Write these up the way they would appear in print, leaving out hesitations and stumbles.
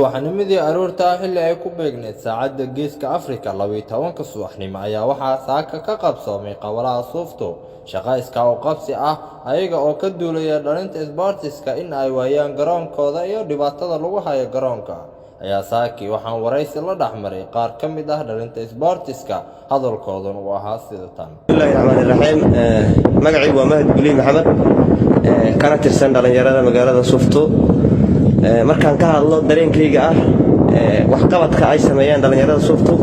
subaxnimadii aroorta xilli ay ku beegneed saacadda geeska Afrika 12 subaxnimo ayaa waxaa saaka ka qabsoomay qawalaha suufto shaqo iska oo qabsi ah ayaga oo ka duulaya dhalinta isboortiska in ay waayaan garoonkooda iyo dhibaatada lagu hayo garoonka ayaa saaki waxaan waraysi la dhaxmaray qaar ka mid ah dhalinta isboortiska hadalkooduna uu ahaa sida tan. Bismillahirrahmanirrahim. Magacii waa Mahad Guli Maxamed kana tirsan dhalinyarada magaalada Suufto. Markaan ka hadlo dareenkayga ah wax qabadka ay sameeyaan dhalinyarada Suufto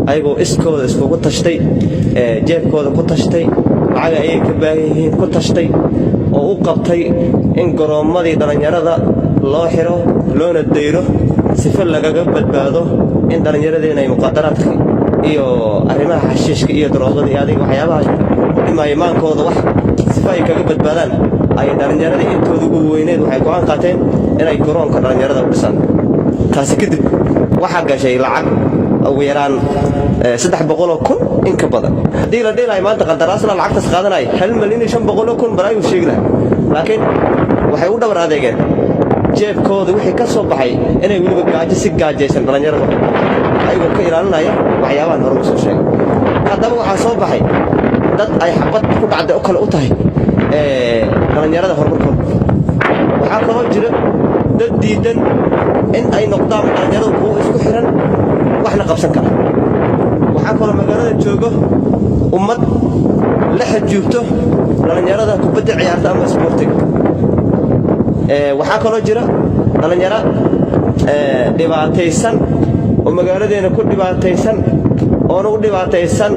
ayagoo iskooda iskugu tashtay jeebkooda ku tashtay lacag ay ka baahiyiin ku tashtay oo u qabtay in garoomadii dhalinyarada loo xiro loona deero sifa lagaga badbaado in dhalinyaradeenna ay muqaddaraadka iyo arrimaha xashiishka iyo daroogada iyo adiga waxyaabaha dhimaayimaankooda wax sifa ay kaga badbaadaan ay dhalinyarada intooda ugu weyneed waxay go'aan qaateen inay garoonka dhalinyarada u dhisaan taasi kadib waxa gashay lacag ugu yaraan 300,000 in ka badan hadii la dheelay maanta qandaraasna lacagtaas qaadanay 1,500,000 baraayuu sheegay laakiin waxay u dhabar adeegeen jeebkooda wixii ka soo baxay inay waliba gaajo si gaajaysan dhalinyarada ayagoo ka ilaalinaya waxyaabaha hore u soo sheegay haddaba waxaa soo baxay dad ay xabad ku dhacday oo kale u tahay dhalinyarada horumarkooda waxaa kaloo jira dad diidan in ay noqdaan dhalinyarada kuwo isku xiran waxna qabsan kara waxaa kaloo magaalada joogo ummad la xajuubto dhalinyarada kubadda ciyaarta ama isboortiga waxaa kaloo jira dhalinyaro dhibaataysan oo magaaladeena ku dhibaataysan oona u dhibaataysan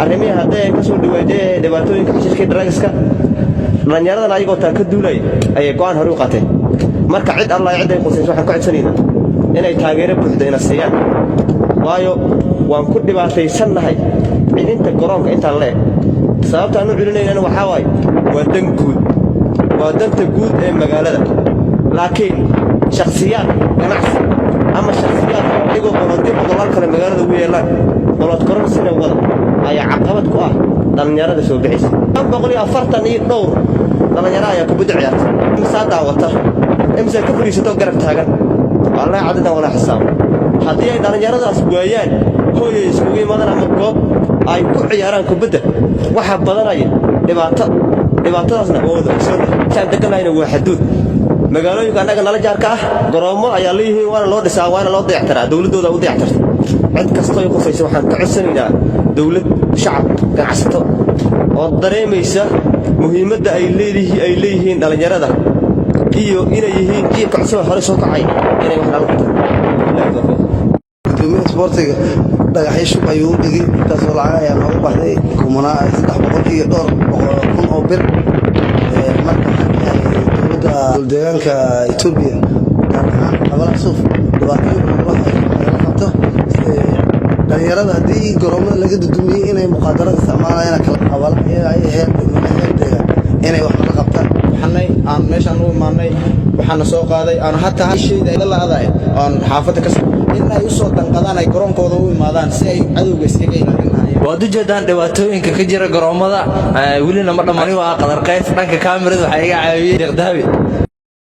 arrimaha hadday ka soo dhaweeyay dhibaatooyinka xashiishka drugska dhalinyaradan ayagoo taa ka duulay ayay go'aan hore u qaateen marka cid Allah cid ay qosayso waxaan ku codsanaynaa inay taageero buuxda ina siiyaan waayo waan ku dhibaataysanahay cidinta garoonka inta leeg sababta aanu cilinayna waxa waay waa dan guud waa danta guud ee magaalada laakiin shakhsiyaad ganacsi ama shakhsiyaad iyago qolodib qolal kale magaalada ugu yeelaan qolod koran sina wada ayaa caqabad ku ah dhalinyarada soo bixisa 140 dhalinyaro ayaa ku bidci ciyaarta misaada wata imsa ka fariisato garab taagan wallahi cadada wala xisaab hadii ay dhalinyaradaas waayaan hooyay iskugu imaadaan ama goob ay ku ciyaaraan kubadda waxa badanaya dhibaatadaasna wada soo deganayna waa xaduud magaalooyinka anaga nala jaarka ah garoomo ayaa leeyihiin waana loo dhisaa waana loo dayactiraa dawladooda u dayactirta cid kasta oo qofaysa waxaan ka codsanaynaa dawlad shacab ganacsato oo dareemaysa muhiimadda ay leeyihiin dhalinyarada iyo inay yihiin jiilka cusub hore soo kacay inay wax nala qabtaan gudoomiyaha isboortiga dhagaxyo shub ayuu u dhigay taasoo lacag ayaa noogu baxday kumanaa 300 iyo dhowr kun oo bir marka dowladda deegaanka Itoobiya gaar ahaan qawalaha suuf dhibaatooyin laga qabto dhalinyarada haddii garoomada laga dudumiyay inay muqaadarada isticmaalayaan kala qawal ay ahayd inay wax la qabtaan waxanay aan meeshan u imaanay waxaana soo qaaday aan hatta hashayda la laadaay aan xaafada ka in ay u soo danqadaan ay garoonkooda u imaadaan si ay cadowga iskaga ilaalinayaan waad u jeedaan dhibaatooyinka ka jira garoomada welina ma dhammaan waa qadar qays dhanka kaamirada waxa iga caawiyay deeqdahabi